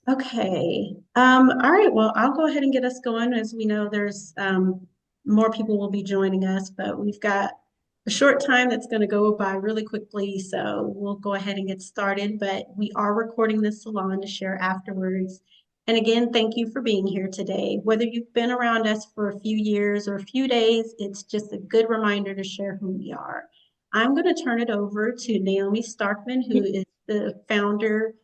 Okay. All right. Well, I'll go ahead and get us going. As we know, there's more people will be joining us, but we've got a short time that's going to go by really quickly. So we'll go ahead and get started. But we are recording this salon to share afterwards. And again, thank you for being here today. Whether you've been around us for a few years or a few days, it's just a good reminder to share who we are. I'm going to turn it over to Naomi Starkman, who is the founder,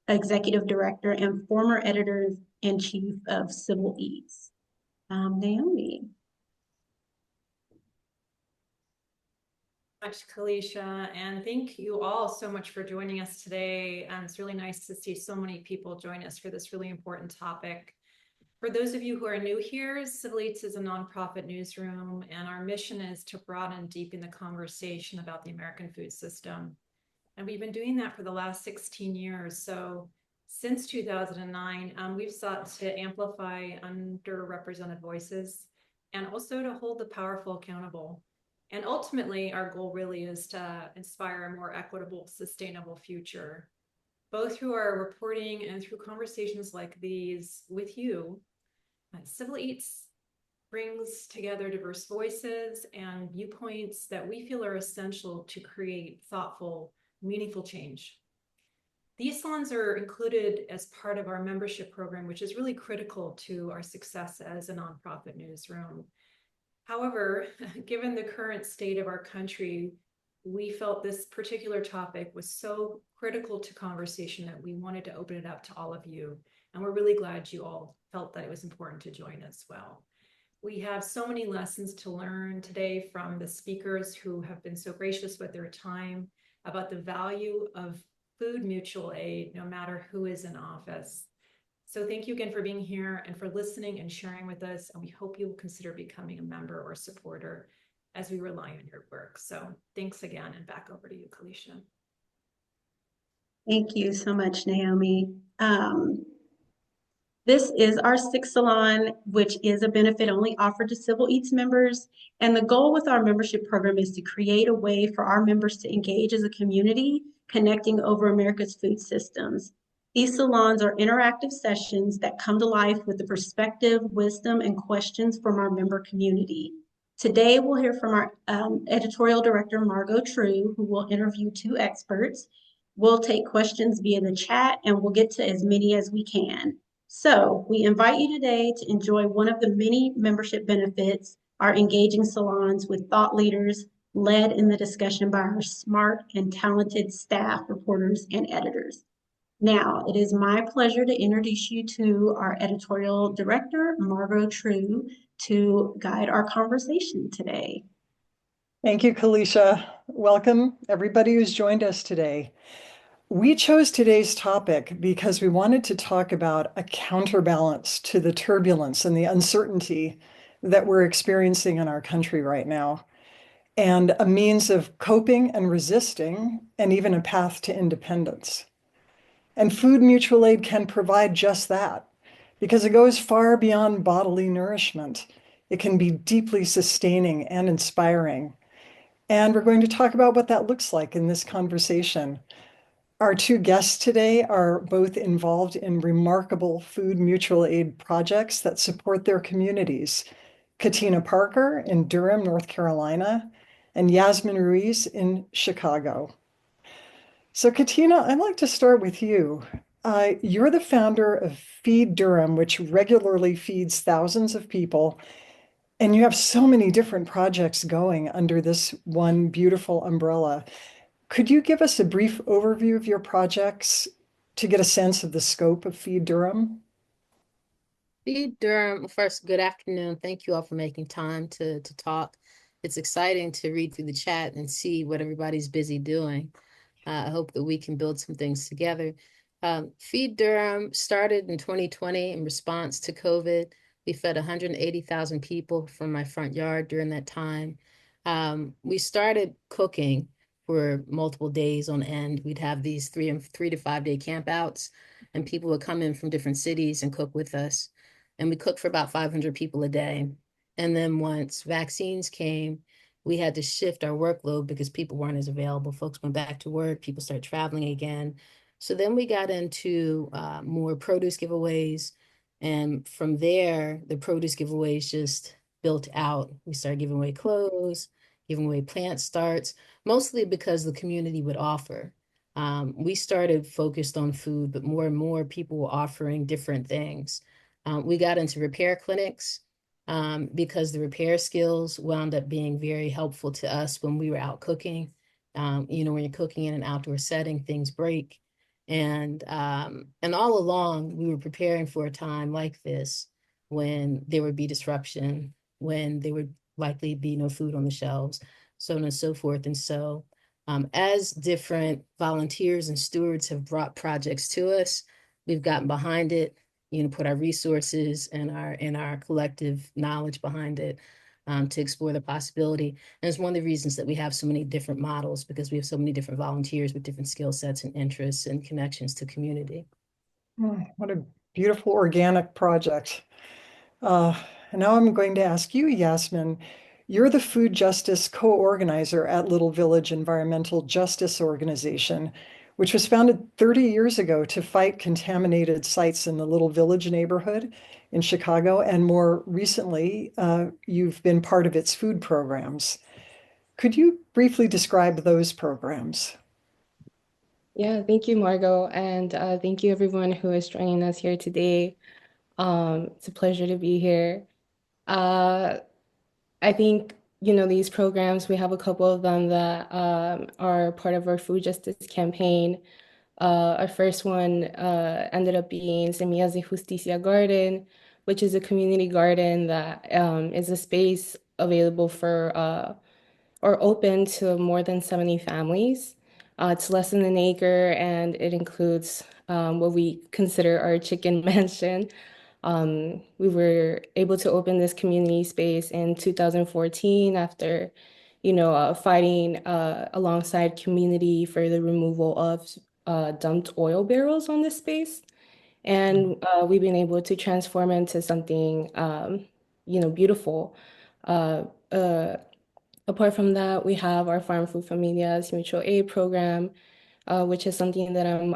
executive director, and former editor-in-chief of Civil Eats. Naomi. Much, Kalisha, and thank you all so much for joining us today. It's really nice to see so many people join us for this really important topic. For those of you who are new here, Civil Eats is a nonprofit newsroom, and our mission is to broaden and deepen the conversation about the American food system. And we've been doing that for the last 16 years. So since 2009, we've sought to amplify underrepresented voices and also to hold the powerful accountable. And ultimately, our goal really is to inspire a more equitable, sustainable future, both through our reporting and through conversations like these with you. Civil Eats brings together diverse voices and viewpoints that we feel are essential to create thoughtful, meaningful change. These salons are included as part of our membership program, which is really critical to our success as a nonprofit newsroom. However, given the current state of our country, we felt this particular topic was so critical to conversation that we wanted to open it up to all of you. And we're really glad you all felt that it was important to join as well. We have so many lessons to learn today from the speakers who have been so gracious with their time about the value of food mutual aid, no matter who is in office. So thank you again for being here and for listening and sharing with us. And we hope you will consider becoming a member or supporter as we rely on your work. So thanks again, and back over to you, Kalisha. Thank you so much, Naomi. This is our sixth salon, which is a benefit only offered to Civil Eats members. And the goal with our membership program is to create a way for our members to engage as a community, connecting over America's food systems. These salons are interactive sessions that come to life with the perspective, wisdom, and questions from our member community. Today, we'll hear from our editorial director, Margo True, who will interview two experts. We'll take questions via the chat, and we'll get to as many as we can. So we invite you today to enjoy one of the many membership benefits, our engaging salons with thought leaders led in the discussion by our smart and talented staff, reporters, and editors. Now, it is my pleasure to introduce you to our editorial director, Margo True, to guide our conversation today. Thank you, Kalisha. Welcome, everybody who's joined us today. We chose today's topic because we wanted to talk about a counterbalance to the turbulence and the uncertainty that we're experiencing in our country right now, and a means of coping and resisting, and even a path to independence. And food mutual aid can provide just that, because it goes far beyond bodily nourishment. It can be deeply sustaining and inspiring. And we're going to talk about what that looks like in this conversation. Our two guests today are both involved in remarkable food mutual aid projects that support their communities. Katina Parker in Durham, North Carolina, and Yasmin Ruiz in Chicago. So Katina, I'd like to start with you. You're the founder of Feed Durham, which regularly feeds thousands of people, and you have so many different projects going under this one beautiful umbrella. Could you give us a brief overview of your projects to get a sense of the scope of Feed Durham? Feed Durham, first, good afternoon. Thank you all for making time to talk. It's exciting to read through the chat and see what everybody's busy doing. I hope that we can build some things together. Feed Durham started in 2020 in response to COVID. We fed 180,000 people from my front yard during that time. We started cooking for multiple days on end. We'd have these 3 to 5 day campouts, and people would come in from different cities and cook with us. And we cooked for about 500 people a day. And then once vaccines came, we had to shift our workload because people weren't as available. Folks went back to work, people started traveling again. So then we got into more produce giveaways. And from there, the produce giveaways just built out. We started giving away clothes, giving away plant starts, mostly because the community would offer. We started focused on food, but more and more people were offering different things. We got into repair clinics because the repair skills wound up being very helpful to us when we were out cooking. You know, when you're cooking in an outdoor setting, things break. And all along, we were preparing for a time like this when there would be disruption, when there would likely be no food on the shelves, so on and so forth. And so as different volunteers and stewards have brought projects to us, we've gotten behind it, you know, put our resources and our collective knowledge behind it to explore the possibility. And it's one of the reasons that we have so many different models, because we have so many different volunteers with different skill sets and interests and connections to community. What a beautiful organic project. And now I'm going to ask you, Yasmin. You're the food justice co-organizer at Little Village Environmental Justice Organization, which was founded 30 years ago to fight contaminated sites in the Little Village neighborhood in Chicago. And more recently, you've been part of its food programs. Could you briefly describe those programs? Yeah, thank you, Margo, and thank you everyone who is joining us here today. It's a pleasure to be here. Uh, I think, you know, these programs, we have a couple of them that are part of our food justice campaign. Our first one ended up being Semillas de Justicia Garden, which is a community garden that is a space available for or open to more than 70 families. It's less than an acre, and it includes what we consider our chicken mansion. We were able to open this community space in 2014 after, you know, fighting alongside community for the removal of dumped oil barrels on this space. And we've been able to transform into something, you know, beautiful. Uh, uh, Apart from that, we have our Farm Food Familias Mutual Aid Program, which is something that I'm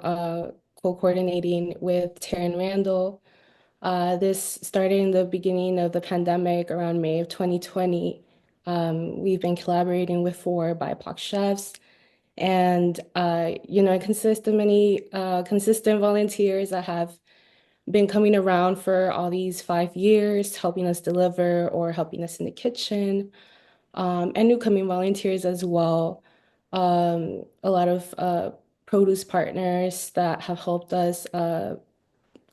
co-coordinating with Taryn Randall. This started in the beginning of the pandemic around May of 2020. We've been collaborating with 4 BIPOC chefs, and you know, it consists of many consistent volunteers that have been coming around for all these 5 years, helping us deliver or helping us in the kitchen, and newcoming volunteers as well. A lot of produce partners that have helped us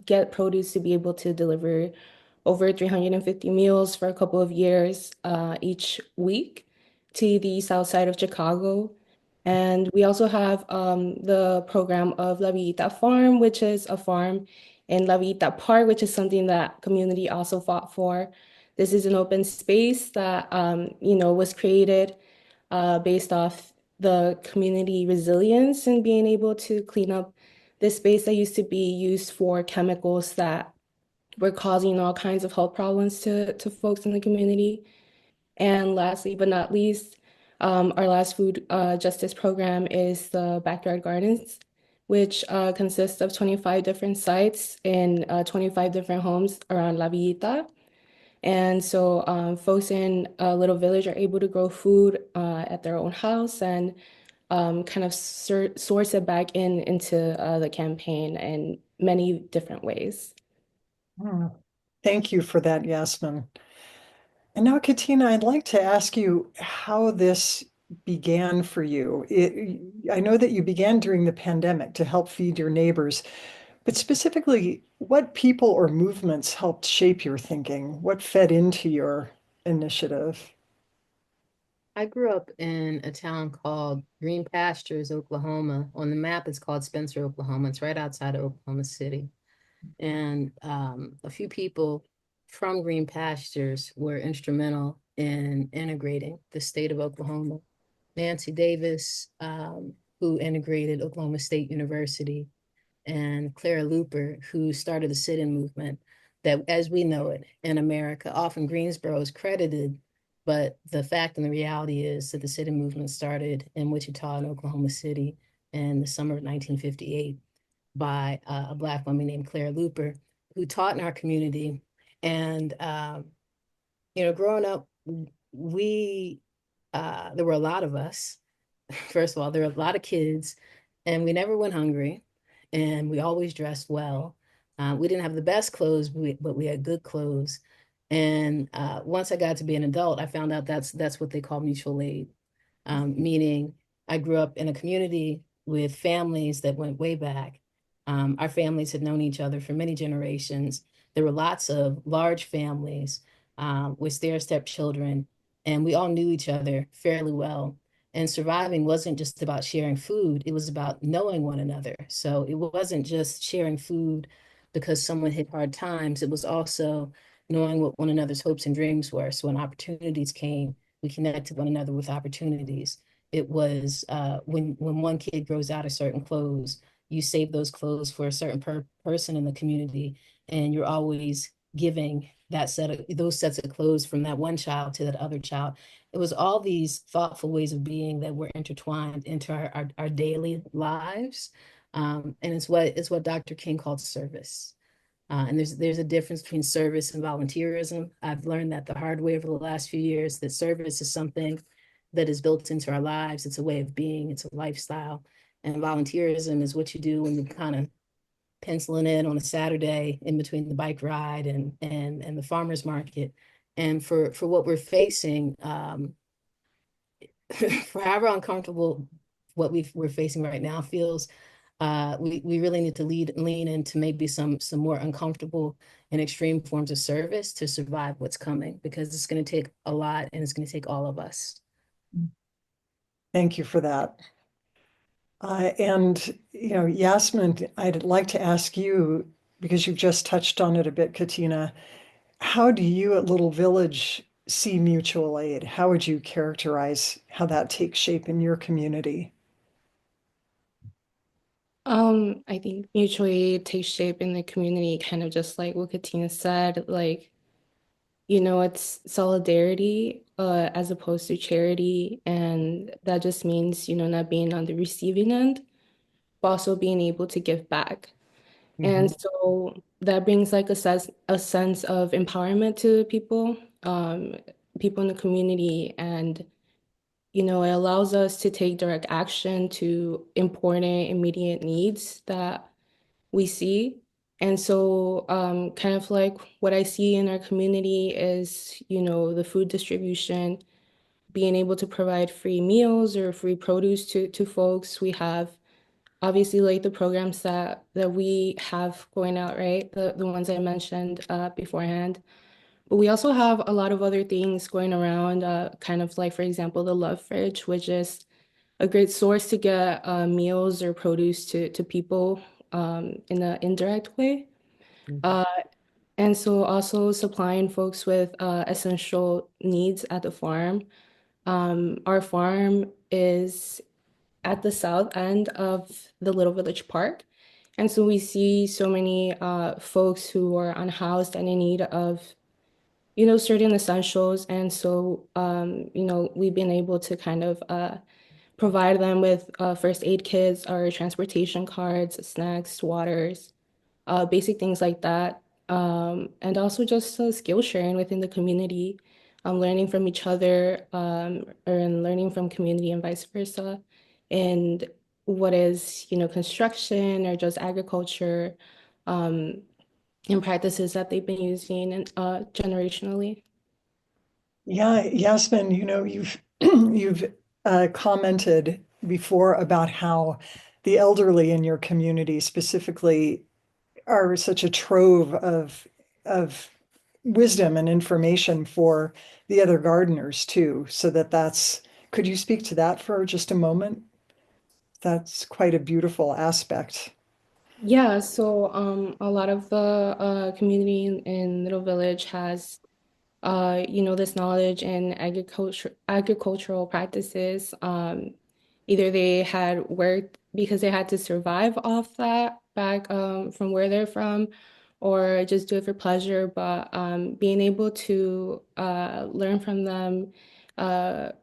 get produce to be able to deliver over 350 meals for a couple of years each week to the south side of Chicago. And we also have the program of La Villita Farm, which is a farm in La Villita Park, which is something that community also fought for. This is an open space that you know, was created based off the community resilience and being able to clean up this space that used to be used for chemicals that were causing all kinds of health problems to folks in the community. And lastly, but not least, our last food justice program is the Backyard Gardens, which consists of 25 different sites in 25 different homes around La Villita. And so folks in Little Village are able to grow food at their own house and kind of source it back into the campaign in many different ways. Thank you for that, Yasmin. And now, Katina, I'd like to ask you how this began for you. I know that you began during the pandemic to help feed your neighbors, but specifically, what people or movements helped shape your thinking? What fed into your initiative? I grew up in a town called Green Pastures, Oklahoma. On the map, it's called Spencer, Oklahoma. It's right outside of Oklahoma City. And a few people from Green Pastures were instrumental in integrating the state of Oklahoma. Nancy Davis, who integrated Oklahoma State University, and Clara Luper, who started the sit-in movement that, as we know it in America, often Greensboro is credited, but the fact and the reality is that the sit-in movement started in Wichita and Oklahoma City in the summer of 1958. by a Black woman named Claire Looper, who taught in our community. And, growing up, we, there were a lot of us. First of all, there were a lot of kids, and we never went hungry, and we always dressed well. We didn't have the best clothes, but we had good clothes. And once I got to be an adult, I found out that's what they call mutual aid, meaning I grew up in a community with families that went way back. Our families had known each other for many generations. There were lots of large families with stair-step children, and we all knew each other fairly well. And surviving wasn't just about sharing food, it was about knowing one another. So it wasn't just sharing food because someone hit hard times, it was also knowing what one another's hopes and dreams were. So when opportunities came, we connected one another with opportunities. It was when one kid grows out of certain clothes, you save those clothes for a certain person in the community, and you're always giving those sets of clothes from that one child to that other child. It was all these thoughtful ways of being that were intertwined into our daily lives. And it's what Dr. King called service. And there's a difference between service and volunteerism. I've learned that the hard way over the last few years, that service is something that is built into our lives. It's a way of being, it's a lifestyle. And volunteerism is what you do when you're kind of penciling in on a Saturday in between the bike ride and the farmer's market. And for what we're facing, for however uncomfortable what we're facing right now feels, we really need to lean into maybe some more uncomfortable and extreme forms of service to survive what's coming, because it's going to take a lot and it's going to take all of us. Thank you for that. And, Yasmin, I'd like to ask you, because you've just touched on it a bit, Katina, how do you at Little Village see mutual aid? How would you characterize how that takes shape in your community? I think mutual aid takes shape in the community, kind of just like what Katina said, like, it's solidarity, as opposed to charity. And that just means, not being on the receiving end, but also being able to give back. And so that brings like a sense of empowerment to people in the community. And, it allows us to take direct action to important, immediate needs that we see. And so, kind of like what I see in our community is, the food distribution, being able to provide free meals or free produce to folks. We have obviously like the programs that we have going out, right? The ones I mentioned beforehand. But we also have a lot of other things going around, kind of like, for example, the Love Fridge, which is a great source to get meals or produce to people in an indirect way. Uh, and so also supplying folks with essential needs at the farm. Our farm is at the south end of the Little Village Park. And so we see so many folks who are unhoused and in need of, certain essentials. And so, we've been able to kind of provide them with first aid kits or transportation cards, snacks, waters, basic things like that. And also just skill sharing within the community, learning from each other, and learning from community and vice versa. And what is, construction or just agriculture, um, and practices that they've been using and generationally. Yeah, Yasmin, you've commented before about how the elderly in your community specifically are such a trove of wisdom and information for the other gardeners too. So could you speak to that for just a moment? That's quite a beautiful aspect. Yeah, so a lot of the community in Little Village has this knowledge in agricultural practices. Either they had worked because they had to survive off that back from where they're from, or just do it for pleasure. But being able to learn from them,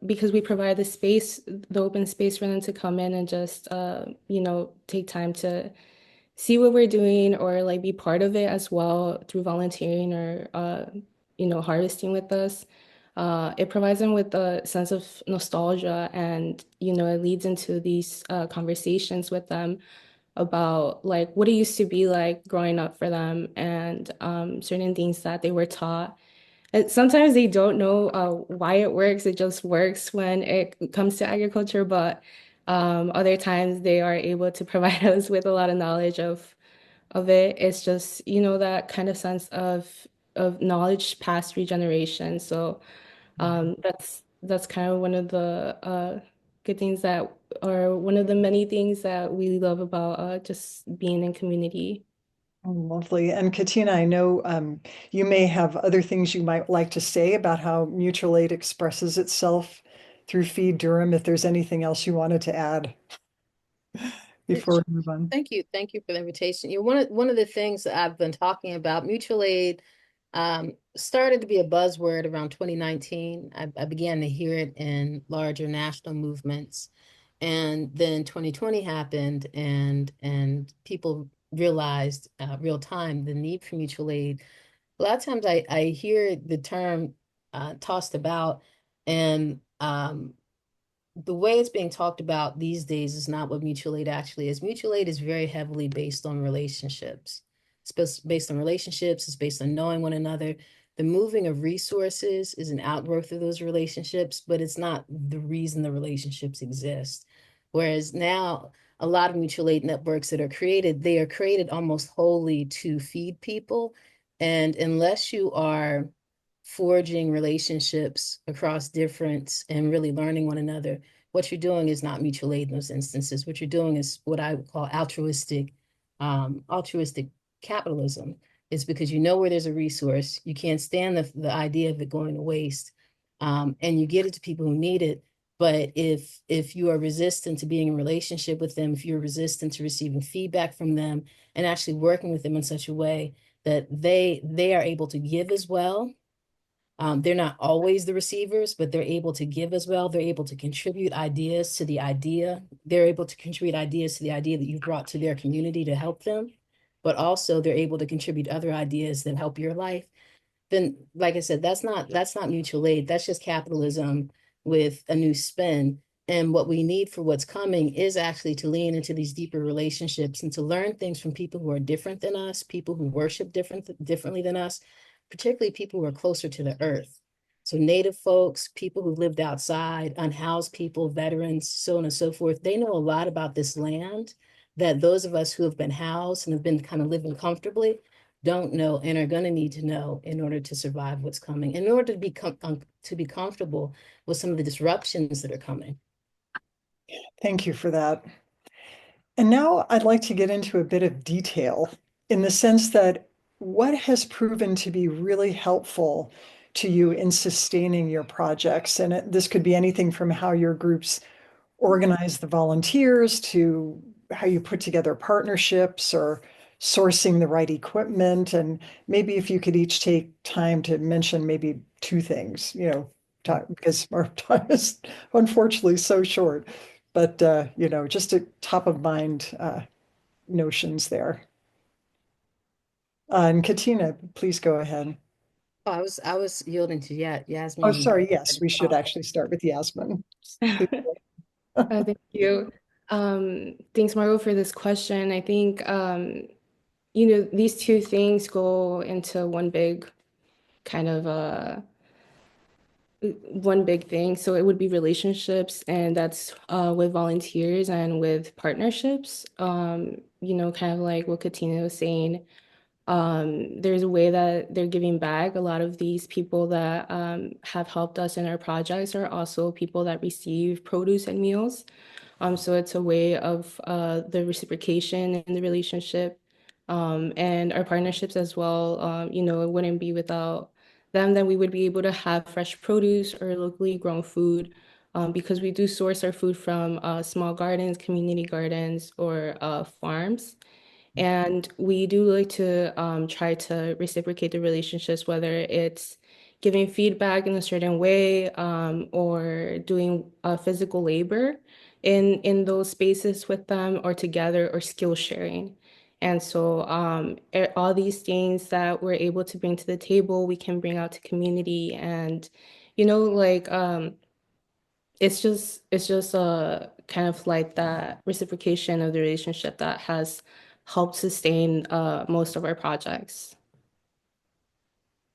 because we provide the open space for them to come in and just take time see what we're doing or like be part of it as well through volunteering or harvesting with us. It provides them with a sense of nostalgia, and it leads into these conversations with them about like what it used to be like growing up for them, and certain things that they were taught. And sometimes they don't know why it works. It just works when it comes to agriculture, but other times they are able to provide us with a lot of knowledge of it. It's just, that kind of sense of knowledge passed through generations. So that's kind of one of the good things that, or one of the many things that we love about just being in community. Oh, lovely. And Katina, I know you may have other things you might like to say about how mutual aid expresses itself through Feed Durham, if there's anything else you wanted to add before we move on. Thank you for the invitation. One of the things that I've been talking about, mutual aid, started to be a buzzword around 2019. I began to hear it in larger national movements, and then 2020 happened, and people realized real time the need for mutual aid. A lot of times I hear the term tossed about, and the way it's being talked about these days is not what mutual aid actually is. Mutual aid is very heavily based on relationships. It's based on relationships, it's based on knowing one another. The moving of resources is an outgrowth of those relationships, but it's not the reason the relationships exist. Whereas now, a lot of mutual aid networks that are created, they are created almost wholly to feed people. And unless you are forging relationships across difference and really learning one another, what you're doing is not mutual aid in those instances. What you're doing is what I would call altruistic capitalism. It's because you know where there's a resource, you can't stand the idea of it going to waste, and you get it to people who need it. But if you are resistant to being in a relationship with them, if you're resistant to receiving feedback from them and actually working with them in such a way that they are able to give as well. They're not always the receivers, but they're able to give as well. They're able to contribute ideas to the idea. They're able to contribute ideas to the idea that you brought to their community to help them, but also they're able to contribute other ideas that help your life. Then, like I said, that's not mutual aid. That's just capitalism with a new spin. And what we need for what's coming is actually to lean into these deeper relationships and to learn things from people who are different than us, people who worship differently than us, particularly people who are closer to the earth. So native folks, people who lived outside, unhoused people, veterans, so on and so forth, they know a lot about this land that those of us who have been housed and have been kind of living comfortably don't know and are going to need to know in order to survive what's coming, in order to be comfortable with some of the disruptions that are coming. Thank you for that. And now I'd like to get into a bit of detail in the sense that what has proven to be really helpful to you in sustaining your projects? And this could be anything from how your groups organize the volunteers to how you put together partnerships or sourcing the right equipment. And maybe if you could each take time to mention maybe two things, because our time is unfortunately so short. But just a top of mind notions there. And Katina, please go ahead. Oh, I was yielding to Oh, Yasmin. sorry. Yes, we should actually start with Yasmin. Please. Thank you. Thanks, Margo, for this question. I think, these two things go into one big kind of one big thing. So it would be relationships, and that's with volunteers and with partnerships. Kind of like what Katina was saying. There's a way that they're giving back. A lot of these people that have helped us in our projects are also people that receive produce and meals. So it's a way of the reciprocation in the relationship, and our partnerships as well. It wouldn't be without them that we would be able to have fresh produce or locally grown food, because we do source our food from small gardens, community gardens, or farms. And we do like to try to reciprocate the relationships, whether it's giving feedback in a certain way, or doing physical labor in those spaces with them, or together, or skill sharing. And so all these things that we're able to bring to the table, we can bring out to community. And, like it's just kind of like that reciprocation of the relationship that has helped sustain most of our projects.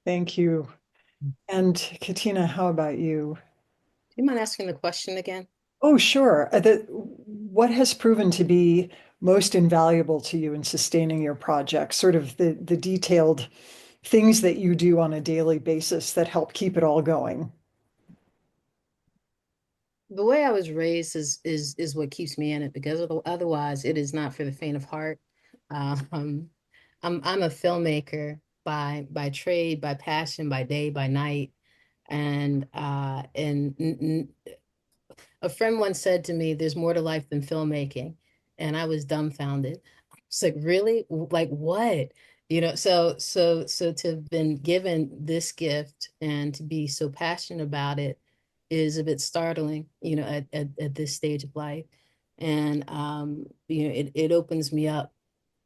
Thank you. And Katina, how about you? Do you mind asking the question again? Oh, sure. What has proven to be most invaluable to you in sustaining your project? Sort of the detailed things that you do on a daily basis that help keep it all going. The way I was raised is what keeps me in it, because otherwise it is not for the faint of heart. Um, I'm a filmmaker by trade, by passion, by day, by night, and a friend once said to me, "There's more to life than filmmaking," and I was dumbfounded. It's like, really? Like what? So to have been given this gift and to be so passionate about it is a bit startling, at this stage of life. And it opens me up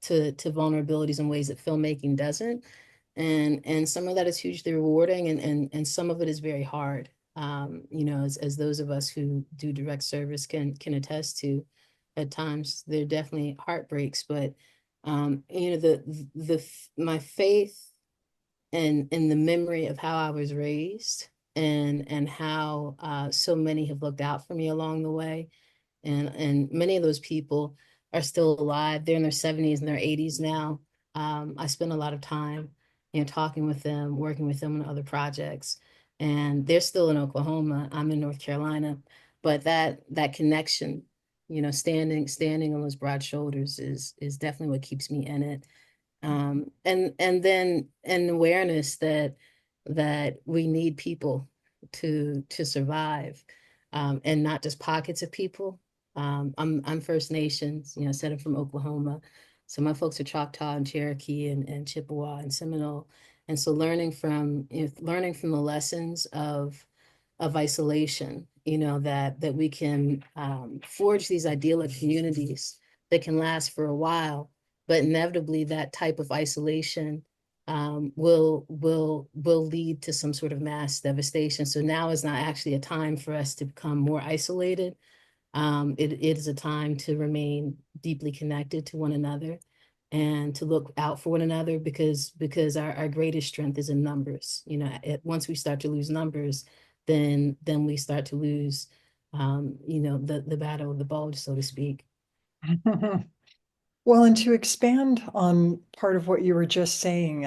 to vulnerabilities in ways that filmmaking doesn't. And some of that is hugely rewarding, and some of it is very hard. As those of us who do direct service can attest to, at times there are definitely heartbreaks, but my faith and in the memory of how I was raised, and how so many have looked out for me along the way, and many of those people are still alive. They're in their 70s and their 80s now. I spend a lot of time, talking with them, working with them on other projects, and they're still in Oklahoma. I'm in North Carolina, but that connection, standing on those broad shoulders is definitely what keeps me in it. And then an awareness that we need people to survive, and not just pockets of people. I'm First Nations, said I'm from Oklahoma. So my folks are Choctaw and Cherokee and Chippewa and Seminole. And so learning from the lessons of isolation, that we can forge these idyllic communities that can last for a while, but inevitably that type of isolation will lead to some sort of mass devastation. So now is not actually a time for us to become more isolated. It is a time to remain deeply connected to one another and to look out for one another, because our greatest strength is in numbers. Once we start to lose numbers, then we start to lose the battle of the bulge, so to speak. Well, and to expand on part of what you were just saying,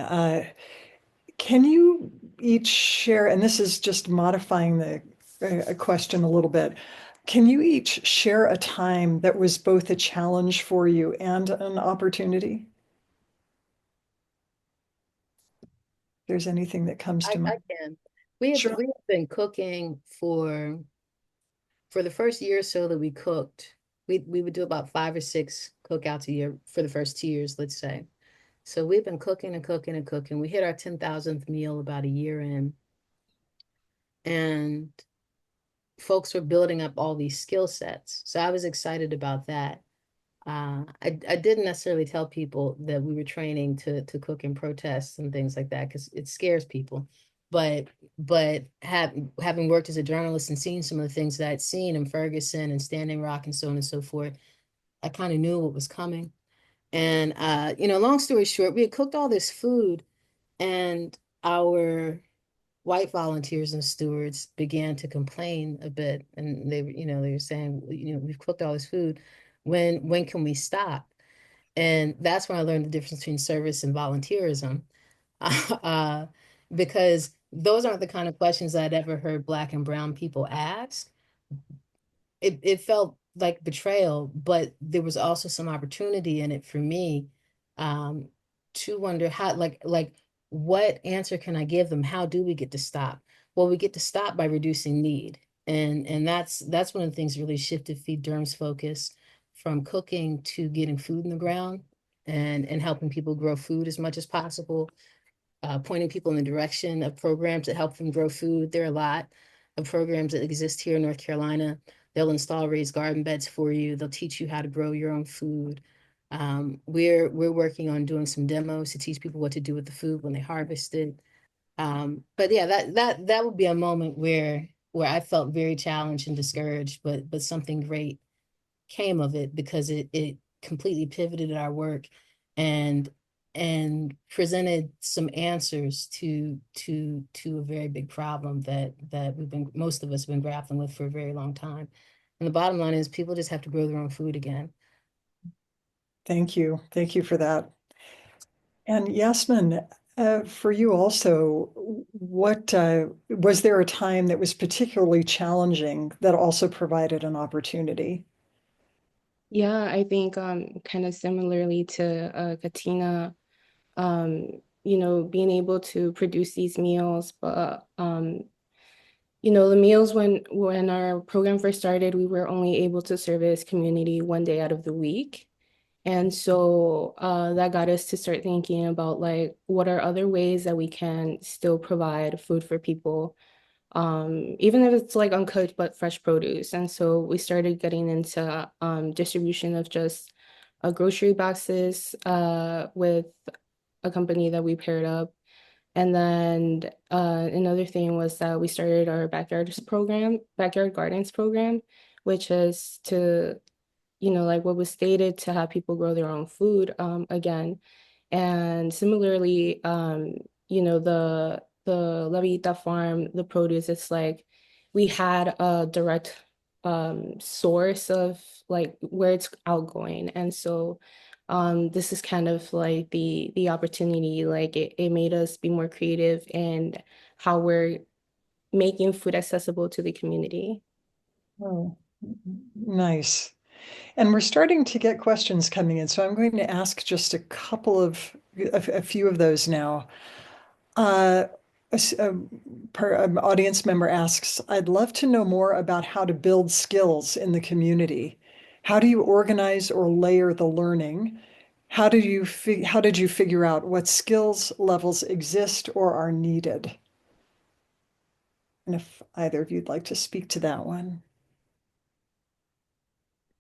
can you each share, and this is just modifying the question a little bit, can you each share a time that was both a challenge for you and an opportunity? If there's anything that comes to I mind. can. We have Sure. been cooking for the first year or so that we cooked. We would do about 5 or 6 cookouts a year for the first 2 years, let's say. So we've been cooking and cooking and cooking. We hit our 10,000th meal about a year in, and folks were building up all these skill sets. So I was excited about that. I didn't necessarily tell people that we were training to cook in protests and things like that, because it scares people. But having worked as a journalist and seen some of the things that I'd seen in Ferguson and Standing Rock and so on and so forth, I kind of knew what was coming. And long story short, we had cooked all this food, and our white volunteers and stewards began to complain a bit, and they were saying, we've cooked all this food. When can we stop? And that's when I learned the difference between service and volunteerism, uh, because those aren't the kind of questions I'd ever heard Black and brown people ask. It felt like betrayal, but there was also some opportunity in it for me, um, to wonder how, like what answer can I give them? How do we get to stop? Well, we get to stop by reducing need. And that's one of the things that really shifted Feed Durham's focus from cooking to getting food in the ground, and helping people grow food as much as possible, pointing people in the direction of programs that help them grow food. There are a lot of programs that exist here in North Carolina. They'll install raised garden beds for you. They'll teach you how to grow your own food. We're working on doing some demos to teach people what to do with the food when they harvest it. But yeah, that would be a moment where I felt very challenged and discouraged, but something great came of it because it completely pivoted our work and presented some answers to a very big problem that most of us have been grappling with for a very long time. And the bottom line is people just have to grow their own food again. Thank you. Thank you for that. And Yasmin, for you also, what was there a time that was particularly challenging that also provided an opportunity? Yeah, I think kind of similarly to Katina, being able to produce these meals, but the meals when our program first started, we were only able to service community one day out of the week. And so that got us to start thinking about like what are other ways that we can still provide food for people, even if it's like uncooked but fresh produce. And so we started getting into distribution of just grocery boxes with a company that we paired up. And then another thing was that we started our backyard gardens program, which is to, like what was stated, to have people grow their own food again. And similarly, the La Vita farm, the produce, it's like we had a direct source of like where it's outgoing. And so this is kind of like the opportunity, like it made us be more creative in how we're making food accessible to the community. Oh, nice. And we're starting to get questions coming in, so I'm going to ask just a few of those now. Uh, an audience member asks, I'd love to know more about how to build skills in the community. How do you organize or layer the learning? How did you figure out what skills levels exist or are needed? And if either of you'd like to speak to that one.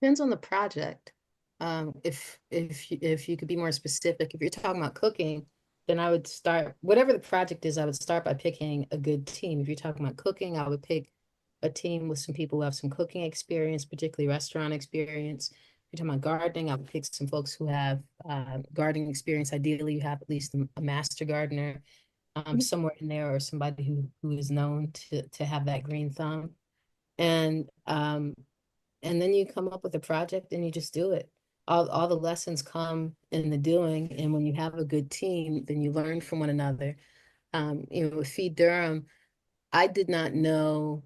Depends on the project. If you could be more specific, if you're talking about cooking, then I would start whatever the project is. I would start by picking a good team. If you're talking about cooking, I would pick a team with some people who have some cooking experience, particularly restaurant experience. If you're talking about gardening, I would pick some folks who have gardening experience. Ideally, you have at least a master gardener somewhere in there, or somebody who is known to have that green thumb. And and then you come up with a project and you just do it. All the lessons come in the doing, and when you have a good team, then you learn from one another. With Feed Durham, I did not know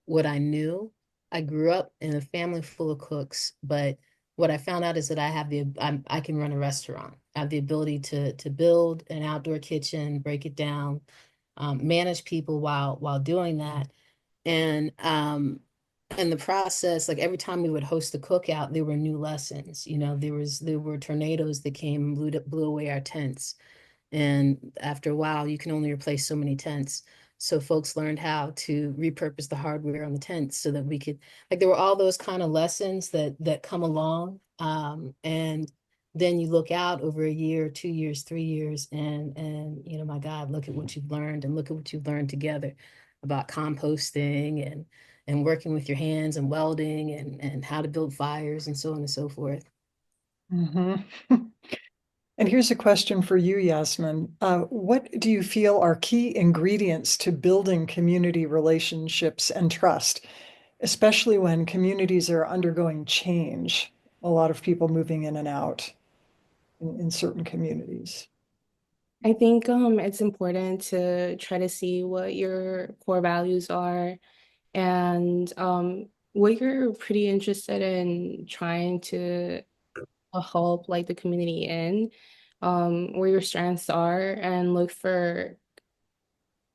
what I knew. I grew up in a family full of cooks, but what I found out is that I can run a restaurant. I have the ability to build an outdoor kitchen, break it down, manage people while doing that. And in the process, like every time we would host a cookout, there were new lessons. There were tornadoes that came and blew away our tents. And after a while, you can only replace so many tents. So folks learned how to repurpose the hardware on the tents so that we could, like, there were all those kind of lessons that come along. And then you look out over a year, 2 years, 3 years, and my God, look at what you've learned, and look at what you've learned together about composting and working with your hands and welding and how to build fires and so on and so forth. Mhm. And here's a question for you, Yasmin. What do you feel are key ingredients to building community relationships and trust, especially when communities are undergoing change? A lot of people moving in and out in certain communities. I think it's important to try to see what your core values are and what you're pretty interested in trying to help like the community in, where your strengths are, and what I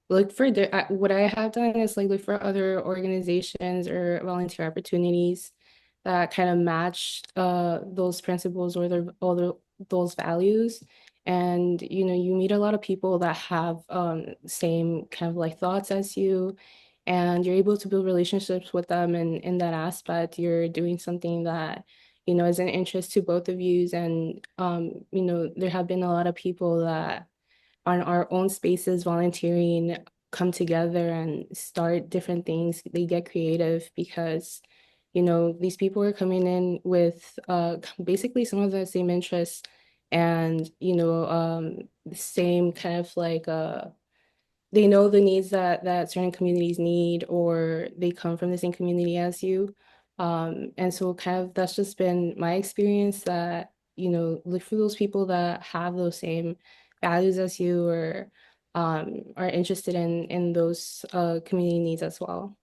have done is like look for other organizations or volunteer opportunities that kind of match those principles or those values. And you meet a lot of people that have same kind of like thoughts as you, and you're able to build relationships with them, and in that aspect you're doing something that is an interest to both of you. And, there have been a lot of people that on our own spaces volunteering come together and start different things. They get creative because, these people are coming in with basically some of the same interests and, the same kind of like they know the needs that certain communities need, or they come from the same community as you. And so kind of that's just been my experience, that, look for those people that have those same values as you, or are interested in those community needs as well.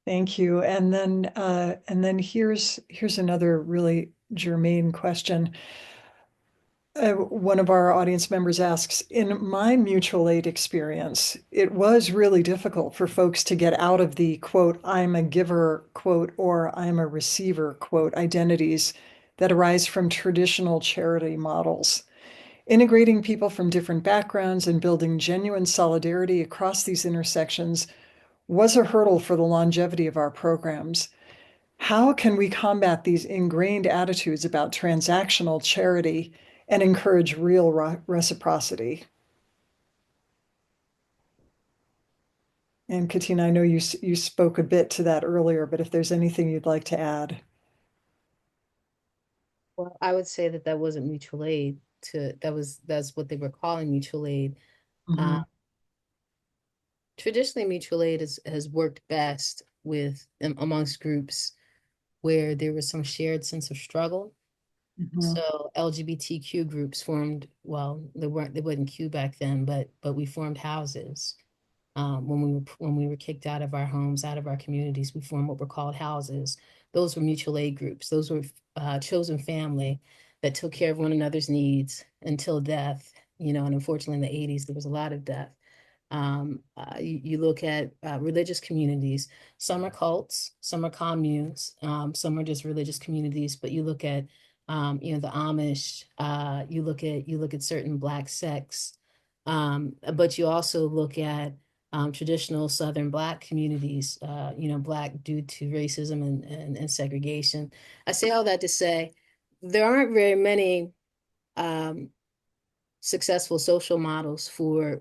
Thank you. And then here's another really germane question. One of our audience members asks, in my mutual aid experience, it was really difficult for folks to get out of the quote, I'm a giver, quote, or I'm a receiver, quote, identities that arise from traditional charity models. Integrating people from different backgrounds and building genuine solidarity across these intersections was a hurdle for the longevity of our programs. How can we combat these ingrained attitudes about transactional charity and encourage real reciprocity? And Katina, I know you spoke a bit to that earlier, but if there's anything you'd like to add. Well, I would say that wasn't mutual aid. That's what they were calling mutual aid. Mhm. Traditionally, mutual aid has worked best with amongst groups where there was some shared sense of struggle. Mhm. So LGBTQ groups formed, well, they wasn't Q back then, but we formed houses. When we were kicked out of our homes, out of our communities, we formed what were called houses. Those were mutual aid groups. Those were chosen family that took care of one another's needs until death. And unfortunately in the 80s, there was a lot of death. You look at religious communities. Some are cults, some are communes, some are just religious communities. But you look at the Amish. You look at certain Black sects, but you also look at traditional Southern Black communities. Black due to racism and segregation. I say all that to say there aren't very many um, successful social models for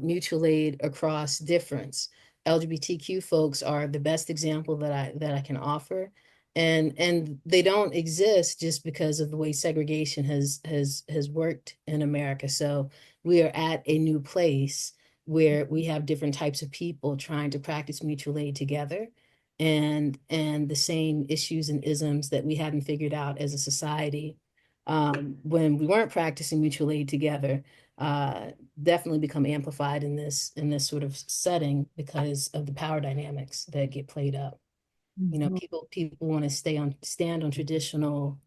mutual aid across difference. LGBTQ folks are the best example that I can offer. And they don't exist just because of the way segregation has worked in America. So we are at a new place where we have different types of people trying to practice mutual aid together, and the same issues and isms that we hadn't figured out as a society when we weren't practicing mutual aid together, definitely become amplified in this sort of setting because of the power dynamics that get played up. Mhm. People want to stand on traditional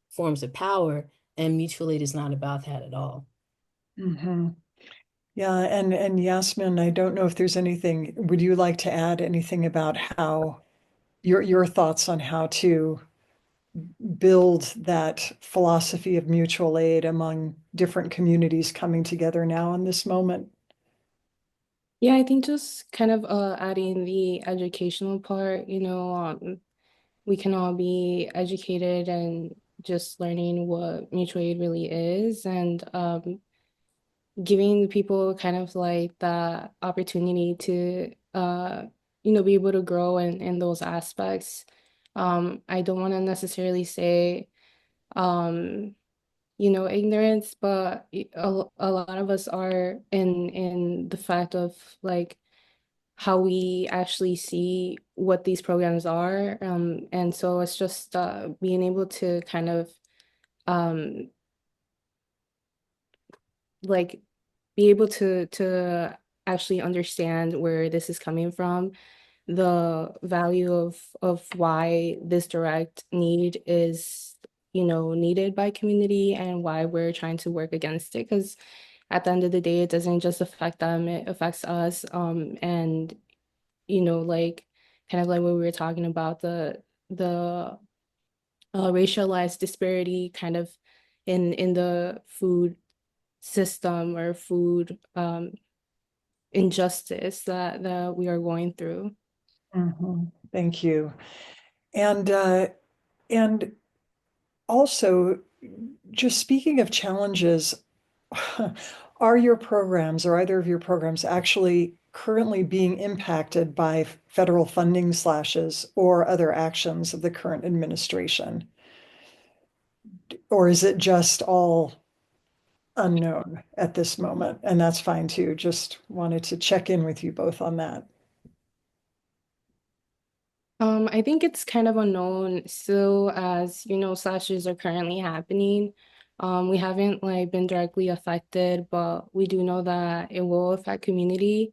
forms of power, and mutual aid is not about that at all. Mhm. Yeah, and Yasmin, I don't know if there's anything, would you like to add anything about how your thoughts on how to build that philosophy of mutual aid among different communities coming together now in this moment? Yeah, I think just kind of adding the educational part, we can all be educated and just learning what mutual aid really is, and giving people kind of like the opportunity to be able to grow in those aspects. I don't want to necessarily say ignorance, but a lot of us are in the fact of like how we actually see what these programs are. And so it's just being able to kind of um like be able to actually understand where this is coming from, the value of why this direct need is, needed by community, and why we're trying to work against it. Because at the end of the day, it doesn't just affect them, it affects us. And like kind of like what we were talking about, the racialized disparity kind of in the food system, or food injustice that we are going through. Mhm. Thank you. And And also, just speaking of challenges, are your programs or either of your programs actually currently being impacted by federal funding slashes or other actions of the current administration? Or is it just all unknown at this moment? And that's fine too. Just wanted to check in with you both on that. I think it's kind of unknown still as, slashes are currently happening. We haven't like been directly affected, but we do know that it will affect community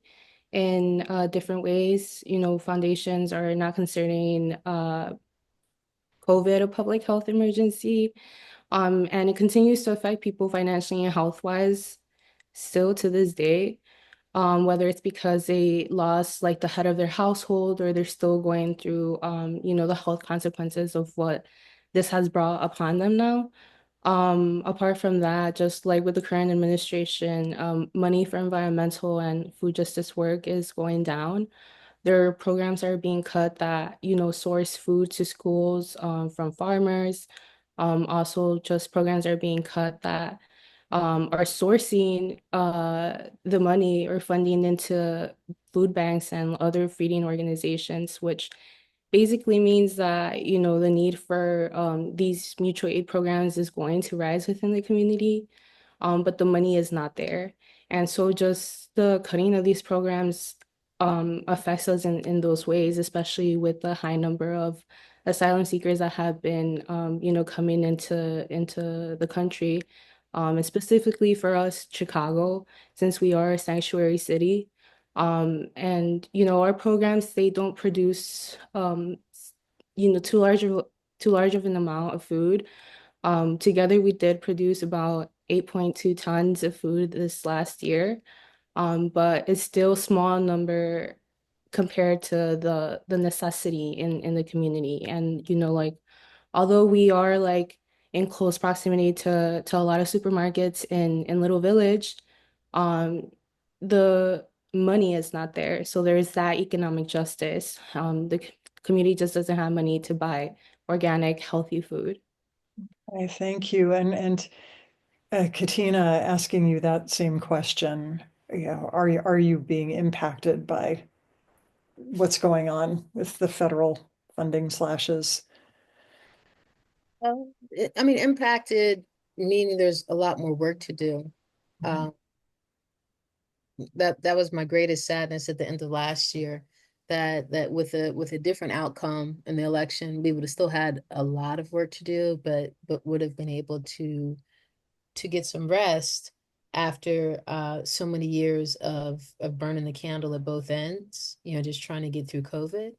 in different ways. Foundations are not considering COVID a public health emergency. And it continues to affect people financially and health-wise still to this day. Whether it's because they lost like the head of their household or they're still going through, the health consequences of what this has brought upon them now. Apart from that, just like with the current administration, money for environmental and food justice work is going down. There are programs that are being cut that, source food to schools, from farmers. Also just programs are being cut that are sourcing the money or funding into food banks and other feeding organizations, which basically means that, the need for these mutual aid programs is going to rise within the community, but the money is not there. And so just the cutting of these programs affects us in those ways, especially with the high number of asylum seekers that have been, coming into the country. And specifically for us, Chicago, since we are a sanctuary city. And our programs, they don't produce too large of an amount of food. Together we did produce about 8.2 tons of food this last year. But it's still a small number compared to the necessity in the community. And like although we are like in close proximity to a lot of supermarkets in Little Village, um, the money is not there. So there's that economic justice. The community just doesn't have money to buy organic, healthy food. I thank you. And Katina, asking you that same question, are you being impacted by what's going on with the federal funding slashes? I mean, impacted, meaning there's a lot more work to do. Mhm. That was my greatest sadness at the end of last year, that with a different outcome in the election, we would have still had a lot of work to do, but would have been able to get some rest after so many years of burning the candle at both ends, just trying to get through COVID.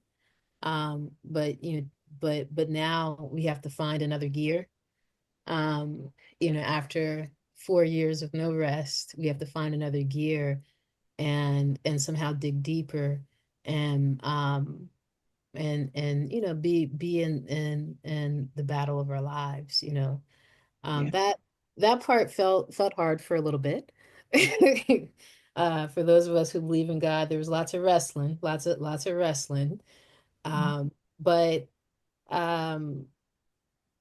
But but now we have to find another gear. Um, after 4 years of no rest, we have to find another gear and somehow dig deeper and be in the battle of our lives. Yeah. That part felt hard for a little bit. For those of us who believe in God, there was lots of wrestling, lots of wrestling. But um,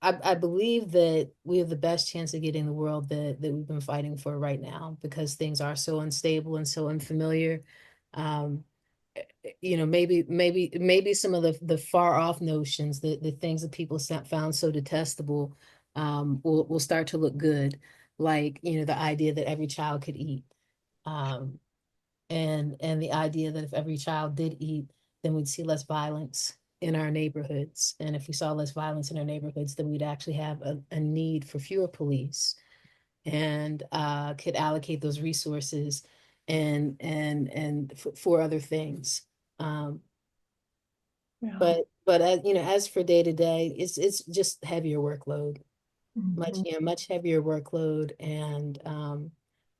I believe that we have the best chance of getting the world that we've been fighting for right now because things are so unstable and so unfamiliar. Um, maybe some of the far off notions, the things that people found so detestable, will start to look good, like the idea that every child could eat, um, and the idea that if every child did eat, then we'd see less violence in our neighborhoods, and if we saw less violence in our neighborhoods, then we'd actually have a need for fewer police and could allocate those resources and for other things. Um, Yeah. but as for day to day, it's just heavier workload, Mhm. much heavier workload, and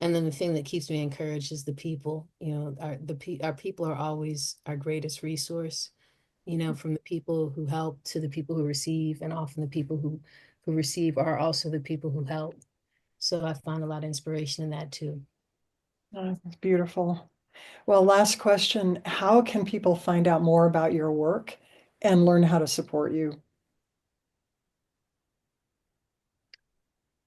then the thing that keeps me encouraged is the people. Our people are always our greatest resource. From the people who help to the people who receive, and often the people who receive are also the people who help. So I find a lot of inspiration in that too. That's beautiful. Well, last question. How can people find out more about your work and learn how to support you?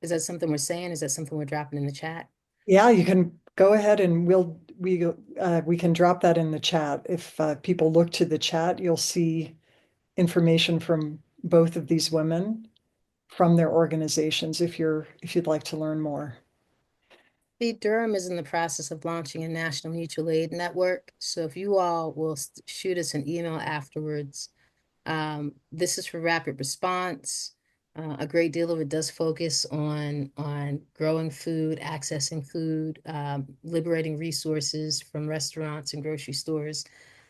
Is that something we're saying? Is that something we're dropping in the chat? Yeah, you can go ahead and we can drop that in the chat. If people look to the chat, you'll see information from both of these women from their organizations if you'd like to learn more. Feed Durham is in the process of launching a national mutual aid network. So if you all will shoot us an email afterwards, this is for rapid response. A great deal of it does focus on growing food, accessing food, liberating resources from restaurants and grocery stores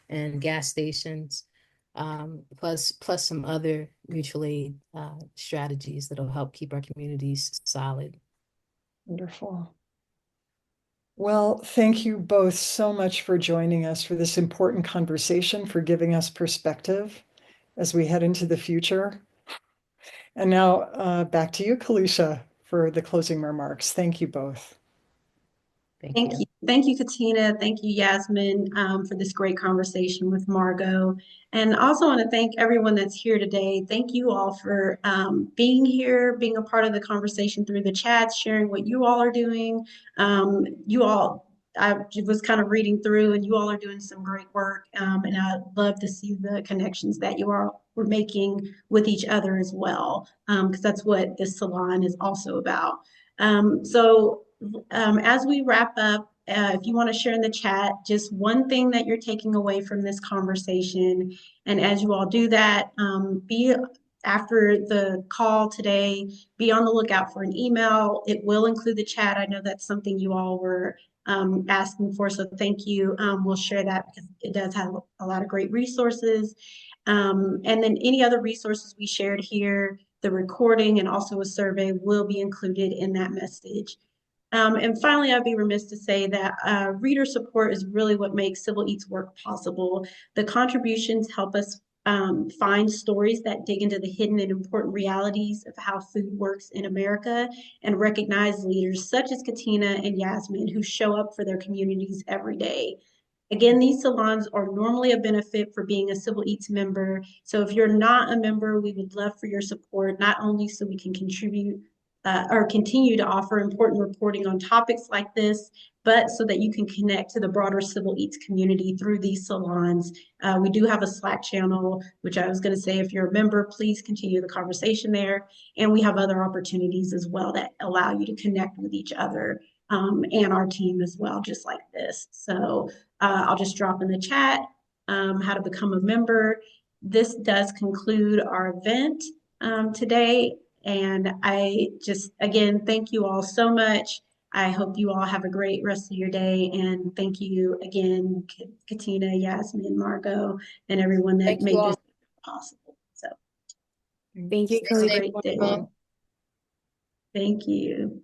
and gas stations, plus some other mutual aid strategies that'll help keep our communities solid. Wonderful. Well, thank you both so much for joining us for this important conversation, for giving us perspective as we head into the future. And now back to you, Kalisha, for the closing remarks. Thank you both. Thank you. Thank you, Katina. Thank you, Yasmin, for this great conversation with Margo. And I also want to thank everyone that's here today. Thank you all for being here, being a part of the conversation through the chats, sharing what you all are doing. I was kind of reading through, and you all are doing some great work. And I'd love to see the connections that you all were making with each other as well, because that's what this salon is also about. As we wrap up, if you want to share in the chat just one thing that you're taking away from this conversation, and as you all do that, be after the call today, be on the lookout for an email. It will include the chat. I know that's something you all were asking for, so thank you. We'll share that because it does have a lot of great resources. And then any other resources we shared here, the recording and also a survey will be included in that message. And finally, I'd be remiss to say that reader support is really what makes Civil Eats work possible. The contributions help us find stories that dig into the hidden and important realities of how food works in America and recognize leaders such as Katina and Yasmin who show up for their communities every day. Again, these salons are normally a benefit for being a Civil Eats member. So if you're not a member, we would love for your support, not only so we can contribute or continue to offer important reporting on topics like this, but so that you can connect to the broader Civil Eats community through these salons. We do have a Slack channel, which I was going to say, if you're a member, please continue the conversation there. And we have other opportunities as well that allow you to connect with each other and our team as well, just like this. So I'll just drop in the chat how to become a member. This does conclude our event today. And I just, again, thank you all so much. I hope you all have a great rest of your day. And thank you again, Katina, Yasmin, Margo, and everyone that made this possible. So Thank you, have a Kalisha. great day. Thank you.